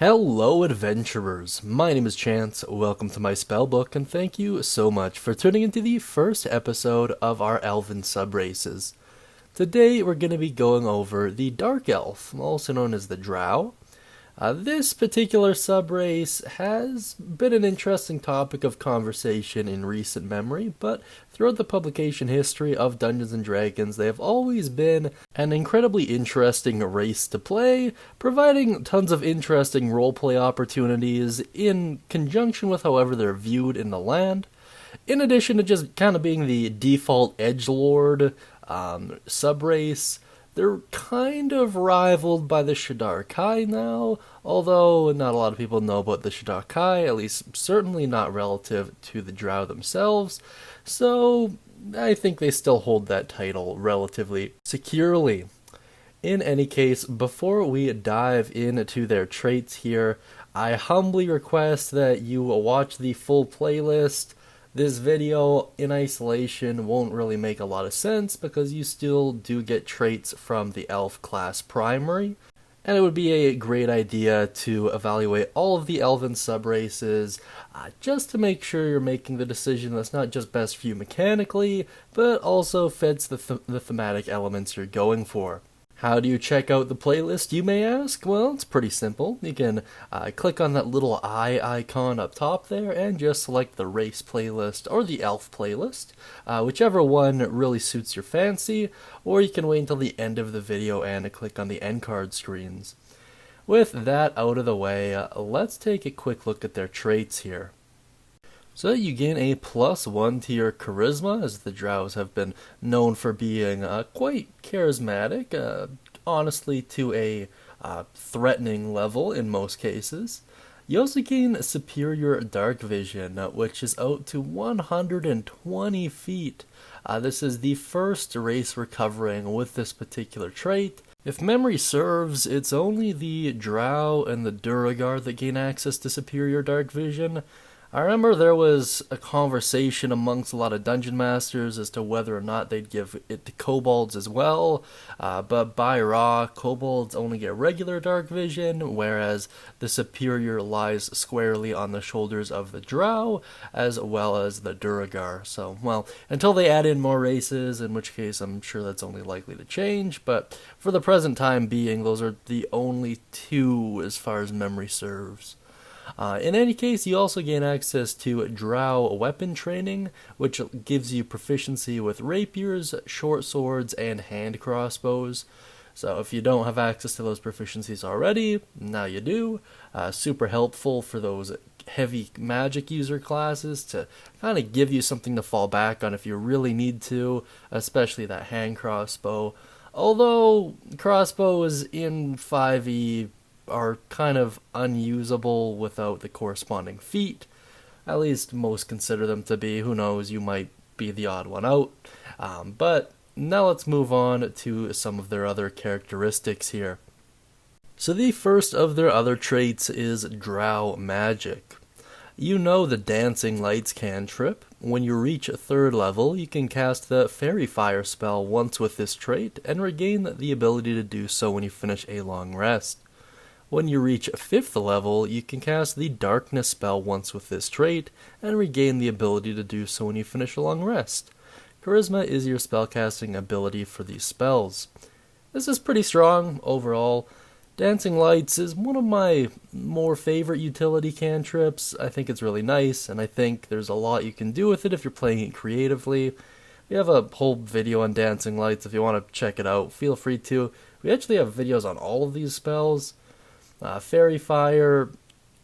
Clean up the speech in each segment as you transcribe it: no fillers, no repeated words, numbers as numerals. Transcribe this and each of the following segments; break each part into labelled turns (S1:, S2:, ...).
S1: Hello adventurers, my name is Chance, welcome to my Spellbook, and thank you so much for tuning into the first episode of our Elven subraces. Today we're going to be going over the Dark Elf, also known as the Drow. This particular subrace has been an interesting topic of conversation in recent memory, but throughout the publication history of Dungeons & Dragons, they have always been an incredibly interesting race to play, providing tons of interesting roleplay opportunities in conjunction with however they're viewed in the land. In addition to just kind of being the default edgelord subrace, they're kind of rivaled by the Shadar-kai now, although not a lot of people know about the Shadar-kai, at least certainly not relative to the Drow themselves, so I think they still hold that title relatively securely. In any case, before we dive into their traits here, I humbly request that you watch the full playlist. This video in isolation won't really make a lot of sense because you still do get traits from the elf class primary, and it would be a great idea to evaluate all of the elven subraces just to make sure you're making the decision that's not just best for you mechanically, but also fits the thematic elements you're going for. How do you check out the playlist, you may ask? Well, it's pretty simple. You can click on that little eye icon up top there and just select the race playlist or the elf playlist, whichever one really suits your fancy, or you can wait until the end of the video and click on the end card screens. With that out of the way, let's take a quick look at their traits here. So you gain a +1 to your charisma, as the Drows have been known for being quite charismatic, honestly to a threatening level in most cases. You also gain superior dark vision, which is out to 120 feet. This is the first race we're covering with this particular trait. If memory serves, it's only the Drow and the Duergar that gain access to superior dark vision. I remember there was a conversation amongst a lot of dungeon masters as to whether or not they'd give it to kobolds as well, but by law, kobolds only get regular dark vision, whereas the superior lies squarely on the shoulders of the Drow, as well as the Duergar. So, well, until they add in more races, in which case I'm sure that's only likely to change, but for the present time being, those are the only two as far as memory serves. In any case, you also gain access to Drow weapon training, which gives you proficiency with rapiers, short swords, and hand crossbows. So if you don't have access to those proficiencies already, now you do. Super helpful for those heavy magic user classes to kind of give you something to fall back on if you really need to, especially that hand crossbow. Although crossbows in 5e are kind of unusable without the corresponding feat. At least most consider them to be. Who knows, you might be the odd one out. But now let's move on to some of their other characteristics here. So the first of their other traits is Drow magic. You know the Dancing Lights cantrip. When you reach 3rd level, you can cast the Fairy Fire spell once with this trait, and regain the ability to do so when you finish a long rest. When you reach 5th level, you can cast the Darkness spell once with this trait, and regain the ability to do so when you finish a long rest. Charisma is your spellcasting ability for these spells. This is pretty strong overall. Dancing Lights is one of my more favorite utility cantrips. I think it's really nice, and I think there's a lot you can do with it if you're playing it creatively. We have a whole video on Dancing Lights if you want to check it out. Feel free to. We actually have videos on all of these spells. Fairy Fire,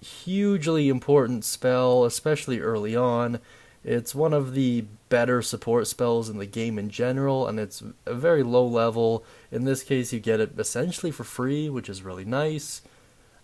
S1: hugely important spell, especially early on. It's one of the better support spells in the game in general, and it's a very low level. In this case, you get it essentially for free, which is really nice.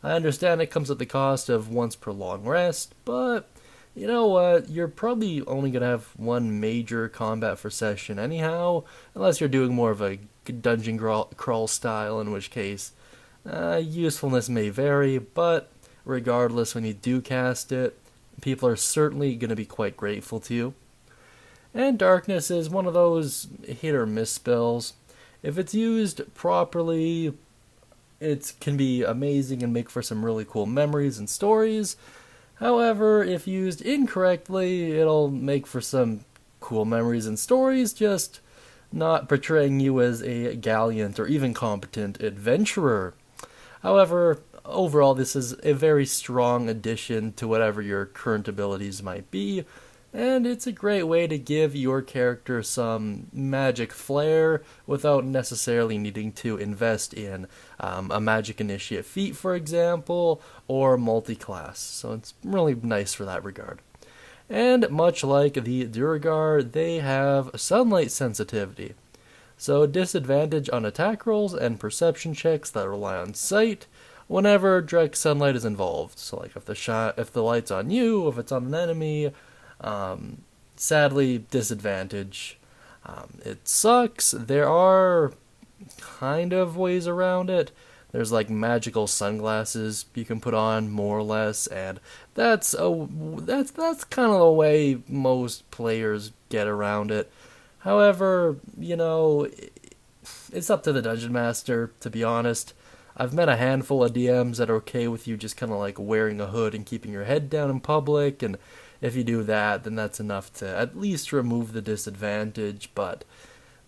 S1: I understand it comes at the cost of once per long rest, but you know what? You're probably only going to have one major combat for session anyhow, unless you're doing more of a dungeon crawl style, in which case usefulness may vary, but regardless, when you do cast it, people are certainly going to be quite grateful to you. And Darkness is one of those hit or miss spells. If it's used properly, it can be amazing and make for some really cool memories and stories. However, if used incorrectly, it'll make for some cool memories and stories, just not portraying you as a gallant or even competent adventurer. However, overall, this is a very strong addition to whatever your current abilities might be, and it's a great way to give your character some magic flair without necessarily needing to invest in a magic initiate feat, for example, or multi-class. So it's really nice for that regard. And much like the Duergar, they have sunlight sensitivity. So disadvantage on attack rolls and perception checks that rely on sight whenever direct sunlight is involved. So like if the light's on you, if it's on an enemy, sadly disadvantage. It sucks. There are kind of ways around it. There's like magical sunglasses you can put on, more or less, and that's kind of the way most players get around it. However, it's up to the dungeon master, to be honest. I've met a handful of DMs that are okay with you just kind of like wearing a hood and keeping your head down in public, and if you do that, then that's enough to at least remove the disadvantage, but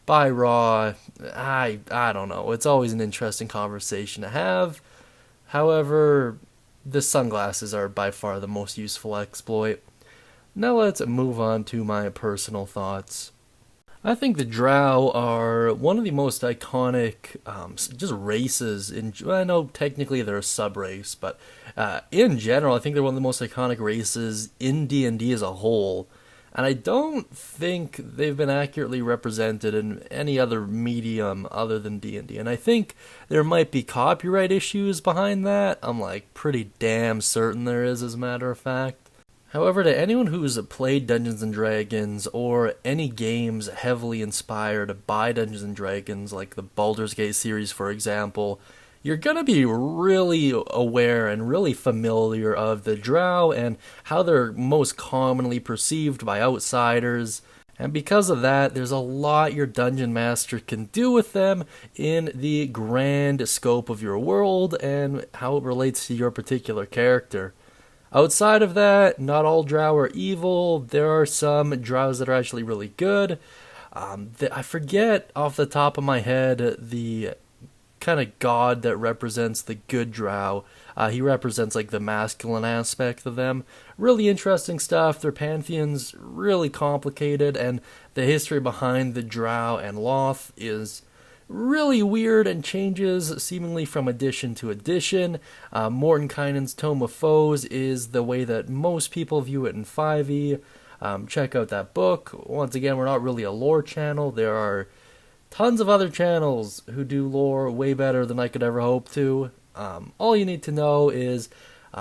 S1: by raw, I don't know. It's always an interesting conversation to have. However, the sunglasses are by far the most useful exploit. Now let's move on to my personal thoughts. I think the Drow are one of the most iconic just races. I know technically they're a subrace, but in general, I think they're one of the most iconic races in D&D as a whole. And I don't think they've been accurately represented in any other medium other than D&D. And I think there might be copyright issues behind that. I'm like pretty damn certain there is, as a matter of fact. However, to anyone who's played Dungeons & Dragons or any games heavily inspired by Dungeons & Dragons, like the Baldur's Gate series, for example, you're going to be really aware and really familiar of the Drow and how they're most commonly perceived by outsiders. And because of that, there's a lot your Dungeon Master can do with them in the grand scope of your world and how it relates to your particular character. Outside of that, not all Drow are evil. There are some Drows that are actually really good. I forget off the top of my head the kind of god that represents the good Drow. He represents like the masculine aspect of them. Really interesting stuff. Their pantheon's really complicated, and the history behind the Drow and Lolth is really weird and changes seemingly from edition to edition. Mordenkainen's Tome of Foes is the way that most people view it in 5e. Check out that book. Once again, we're not really a lore channel. There are tons of other channels who do lore way better than I could ever hope to. All you need to know is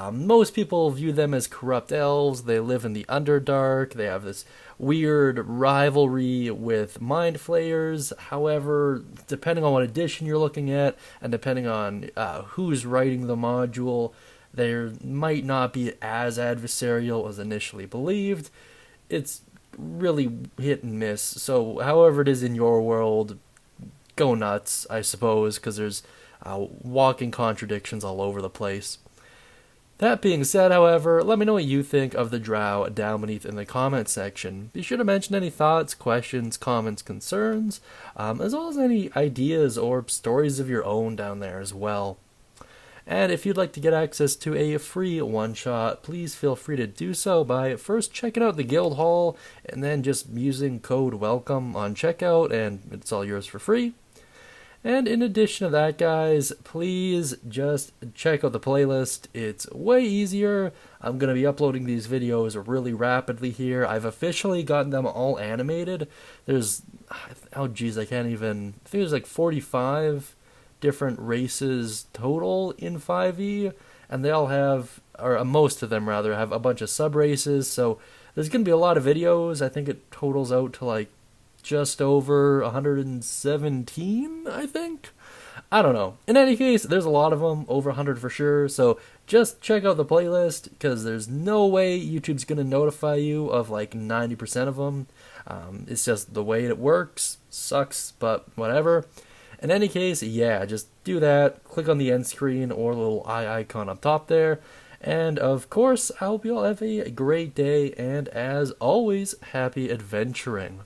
S1: most people view them as corrupt elves. They live in the Underdark. They have this weird rivalry with mind flayers. However, depending on what edition you're looking at and depending on who's writing the module, they might not be as adversarial as initially believed. It's really hit and miss. So however it is in your world, go nuts, I suppose, because there's walking contradictions all over the place. That being said, however, let me know what you think of the Drow down beneath in the comments section. Be sure to mention any thoughts, questions, comments, concerns, as well as any ideas or stories of your own down there as well. And if you'd like to get access to a free one-shot, please feel free to do so by first checking out the guild hall and then just using code WELCOME on checkout, and it's all yours for free. And in addition to that, guys, please just check out the playlist. It's way easier. I'm going to be uploading these videos really rapidly here. I've officially gotten them all animated. There's, I think there's like 45 different races total in 5e, and they all have, or most of them rather, have a bunch of sub-races, so there's going to be a lot of videos. I think it totals out to like just over 117, I think. I don't know. In any case, there's a lot of them, over 100 for sure, so just check out the playlist, because there's no way YouTube's going to notify you of like 90% of them. It's just the way it works. Sucks, but whatever. In any case, yeah, just do that, click on the end screen or little eye icon up top there. And of course, I hope you all have a great day, and as always, happy adventuring.